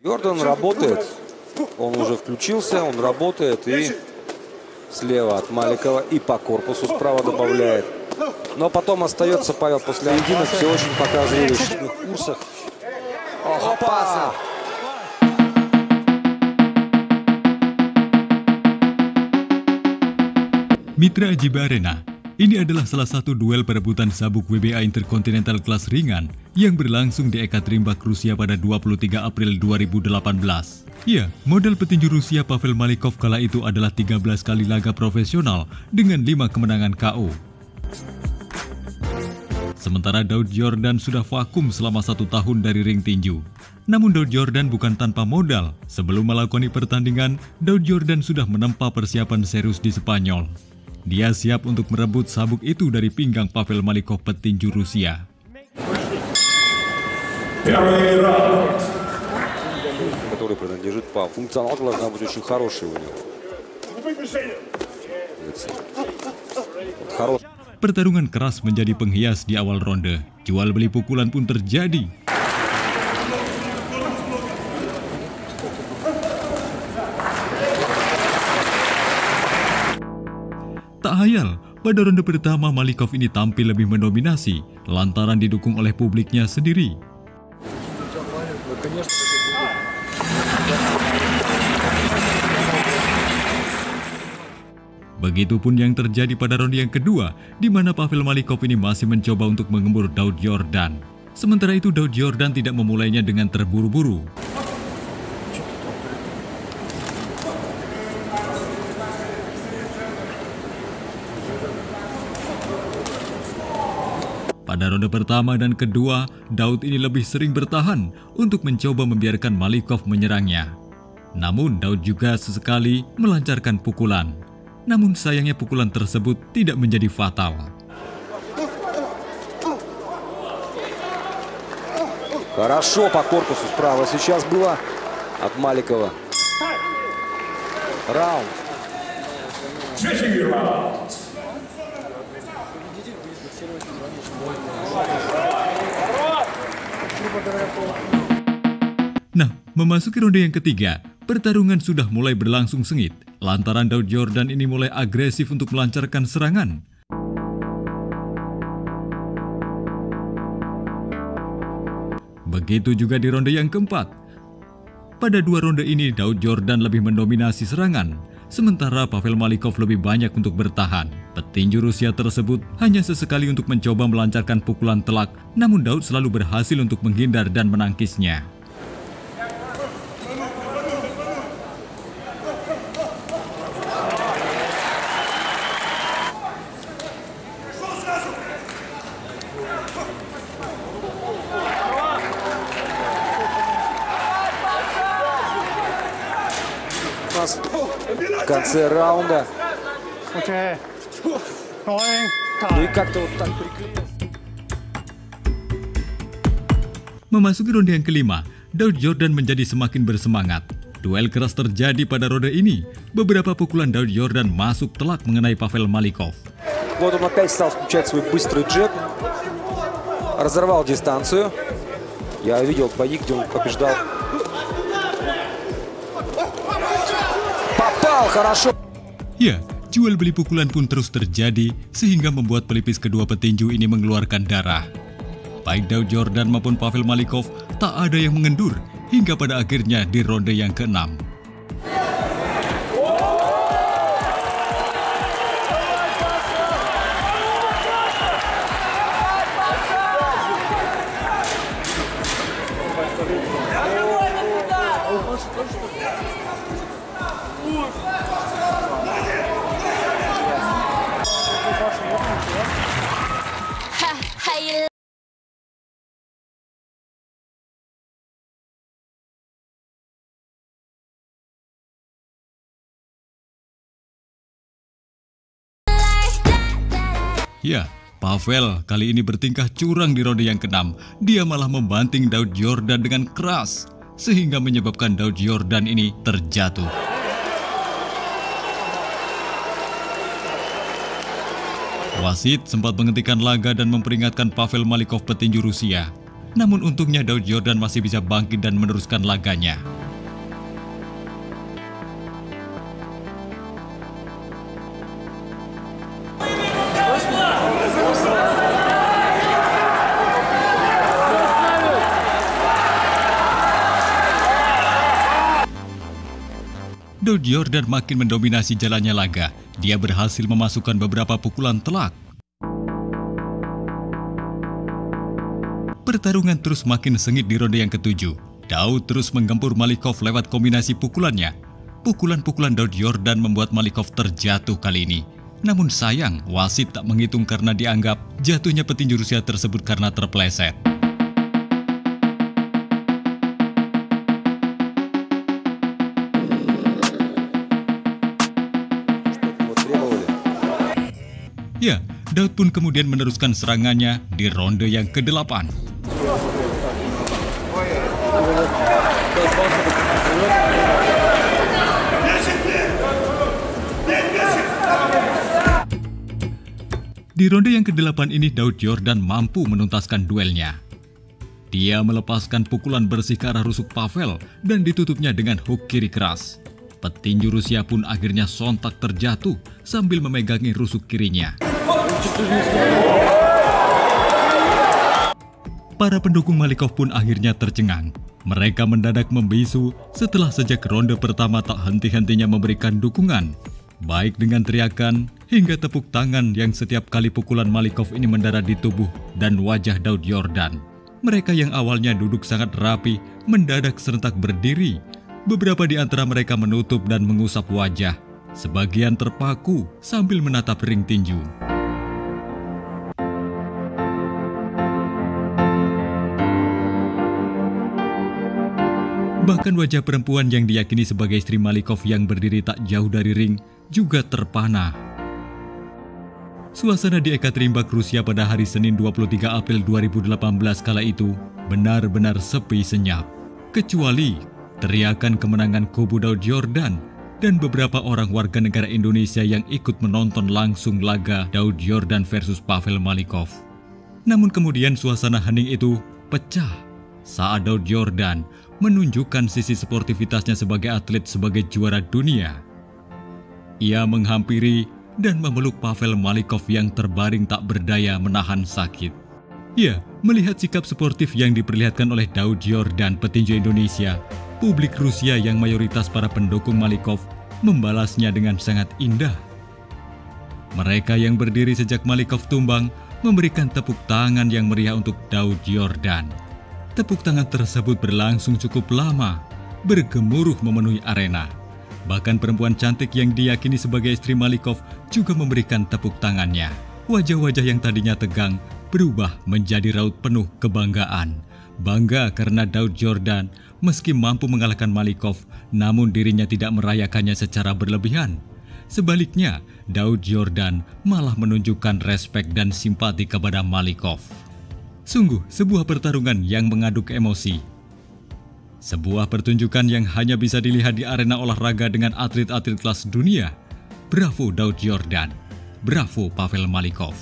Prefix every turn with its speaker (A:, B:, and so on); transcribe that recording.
A: Jordan работает. Он уже включился, он работает. И слева от Маликова и по корпусу справа добавляет. Но потом остается Павел после поединок. Все очень показывали в защитных курсах. Опасно!
B: Mitra Ajiba Arena, ini adalah salah satu duel perebutan sabuk WBA Intercontinental kelas ringan yang berlangsung di Ekaterinburg, Rusia pada 23 April 2018. Ya, model petinju Rusia Pavel Malikov kala itu adalah 13 kali laga profesional dengan 5 kemenangan KO. Sementara Daud Yordan sudah vakum selama 1 tahun dari ring tinju. Namun Daud Yordan bukan tanpa modal. Sebelum melakoni pertandingan, Daud Yordan sudah menempa persiapan serius di Spanyol. Dia siap untuk merebut sabuk itu dari pinggang Pavel Malikov petinju Rusia.
A: Который принадлежит Павлу. Функционал должна быть очень хороший у него.
B: Pertarungan keras menjadi penghias di awal ronde. Jual beli pukulan pun terjadi. Tak hayal, pada ronde pertama Malikov ini tampil lebih mendominasi lantaran didukung oleh publiknya sendiri. Begitupun yang terjadi pada ronde yang kedua, di mana Pavel Malikov ini masih mencoba untuk mengembur Daud Yordan. Sementara itu Daud Yordan tidak memulainya dengan terburu-buru. Pada ronde pertama dan kedua, Daud ini lebih sering bertahan untuk mencoba membiarkan Malikov menyerangnya. Namun Daud juga sesekali melancarkan pukulan. Namun sayangnya pukulan tersebut tidak menjadi fatal.
A: Хорошо по корпусу справа сейчас было от Маликова. Раунд.
B: Nah, memasuki ronde yang ketiga, pertarungan sudah mulai berlangsung sengit, lantaran Daud Yordan ini mulai agresif untuk melancarkan serangan. Begitu juga di ronde yang keempat. Pada 2 ronde ini, Daud Yordan lebih mendominasi serangan, sementara Pavel Malikov lebih banyak untuk bertahan. Petinju Rusia tersebut hanya sesekali untuk mencoba melancarkan pukulan telak, namun Daud selalu berhasil untuk menghindar dan menangkisnya.
A: В конце раунда. Ну и как-то вот так прикрылось.
B: Memasuki ronde yang kelima, Daud Yordan menjadi semakin bersemangat. Duel keras terjadi pada ronde ini. Beberapa pukulan Daud Yordan masuk telak mengenai Pavel Malikov.
A: Вот он опять стал включать свой быстрый джеб. Разорвал дистанцию. Я видел бои, где он побеждал. Попал, хорошо.
B: Ya, jual beli pukulan pun terus terjadi sehingga membuat pelipis kedua petinju ini mengeluarkan darah. Baik Daud Yordan maupun Pavel Malikov tak ada yang mengendur hingga pada akhirnya di ronde yang ke-6. Ya, Pavel kali ini bertingkah curang di ronde yang ke-6. Dia malah membanting Daud Yordan dengan keras, sehingga menyebabkan Daud Yordan ini terjatuh. Wasit sempat menghentikan laga dan memperingatkan Pavel Malikov petinju Rusia. Namun untungnya Daud Yordan masih bisa bangkit dan meneruskan laganya. Daud Yordan makin mendominasi jalannya laga. Dia berhasil memasukkan beberapa pukulan telak. Pertarungan terus makin sengit di ronde yang ketujuh. Daud terus menggempur Malikov lewat kombinasi pukulannya. Pukulan-pukulan Daud Yordan membuat Malikov terjatuh kali ini. Namun sayang, wasit tak menghitung karena dianggap jatuhnya petinju Rusia tersebut karena terpleset. Ya, Daud pun kemudian meneruskan serangannya di ronde yang ke-8. Di ronde yang ke-8 ini Daud Yordan mampu menuntaskan duelnya. Dia melepaskan pukulan bersih ke arah rusuk Pavel dan ditutupnya dengan hook kiri keras. Petinju Rusia pun akhirnya sontak terjatuh sambil memegangi rusuk kirinya. Para pendukung Malikov pun akhirnya tercengang. Mereka mendadak membisu setelah sejak ronde pertama tak henti-hentinya memberikan dukungan, baik dengan teriakan hingga tepuk tangan yang setiap kali pukulan Malikov ini mendarat di tubuh dan wajah Daud Yordan. Mereka yang awalnya duduk sangat rapi mendadak serentak berdiri. Beberapa di antara mereka menutup dan mengusap wajah, sebagian terpaku sambil menatap ring tinju. Bahkan wajah perempuan yang diyakini sebagai istri Malikov yang berdiri tak jauh dari ring juga terpana. Suasana di Ekaterinburg, Rusia pada hari Senin 23 April 2018 kala itu benar-benar sepi senyap. Kecuali teriakan kemenangan kubu Daud Yordan dan beberapa orang warga negara Indonesia yang ikut menonton langsung laga Daud Yordan versus Pavel Malikov. Namun kemudian suasana hening itu pecah saat Daud Yordan menunjukkan sisi sportivitasnya sebagai atlet sebagai juara dunia. Ia menghampiri dan memeluk Pavel Malikov yang terbaring tak berdaya menahan sakit. Ya, melihat sikap sportif yang diperlihatkan oleh Daud Yordan, petinju Indonesia, publik Rusia yang mayoritas para pendukung Malikov membalasnya dengan sangat indah. Mereka yang berdiri sejak Malikov tumbang memberikan tepuk tangan yang meriah untuk Daud Yordan. Tepuk tangan tersebut berlangsung cukup lama, bergemuruh memenuhi arena. Bahkan perempuan cantik yang diyakini sebagai istri Malikov juga memberikan tepuk tangannya. Wajah-wajah yang tadinya tegang berubah menjadi raut penuh kebanggaan. Bangga karena Daud Yordan meski mampu mengalahkan Malikov, namun dirinya tidak merayakannya secara berlebihan. Sebaliknya, Daud Yordan malah menunjukkan respek dan simpati kepada Malikov. Sungguh sebuah pertarungan yang mengaduk emosi. Sebuah pertunjukan yang hanya bisa dilihat di arena olahraga dengan atlet-atlet kelas dunia. Bravo Daud Yordan, bravo Pavel Malikov.